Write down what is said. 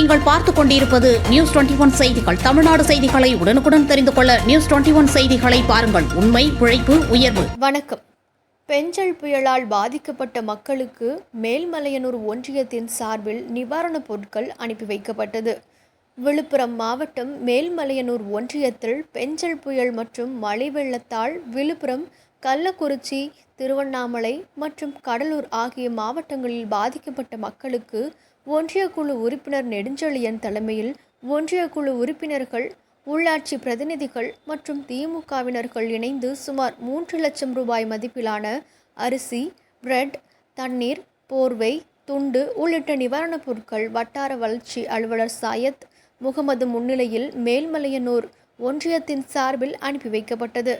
நீங்கள் பார்த்துக் கொண்டிருப்பது நியூஸ் 21 செய்திகள். தமிழ்நாடு செய்திகளை உடனுக்குடன் தெரிந்து கொள்ள நியூஸ் 21 செய்திகளை பாருங்கள். உண்மை, உழைப்பு, உயர்வு. வணக்கம். பெஞ்சல் புயலால் பாதிக்கப்பட்ட மக்களுக்கு மேல்மலையனூர் ஒன்றியத்தின் சார்பில் நிவாரணப் பொருட்கள் அனுப்பி வைக்கப்பட்டது. விழுப்புரம் மாவட்டம் மேல்மலையனூர் ஒன்றியத்தில் பெஞ்சல் புயல் மற்றும் மழை வெள்ளத்தால் விழுப்புரம், கள்ளக்குறிச்சி, திருவண்ணாமலை மற்றும் கடலூர் ஆகிய மாவட்டங்களில் பாதிக்கப்பட்ட மக்களுக்கு ஒன்றிய குழு உறுப்பினர் நெடுஞ்செழியன் தலைமையில் ஒன்றிய குழு உறுப்பினர்கள், உள்ளாட்சி பிரதிநிதிகள் மற்றும் திமுகவினர்கள் இணைந்து சுமார் 3 லட்சம் ரூபாய் மதிப்பிலான அரிசி, பிரெட், தண்ணீர், போர்வை, துண்டு உள்ளிட்ட நிவாரணப் பொருட்கள் வட்டார வளர்ச்சி அலுவலர் சையத் முகமது முன்னிலையில் மேல்மலையனூர் ஒன்றியத்தின் சார்பில் அனுப்பி வைக்கப்பட்டது.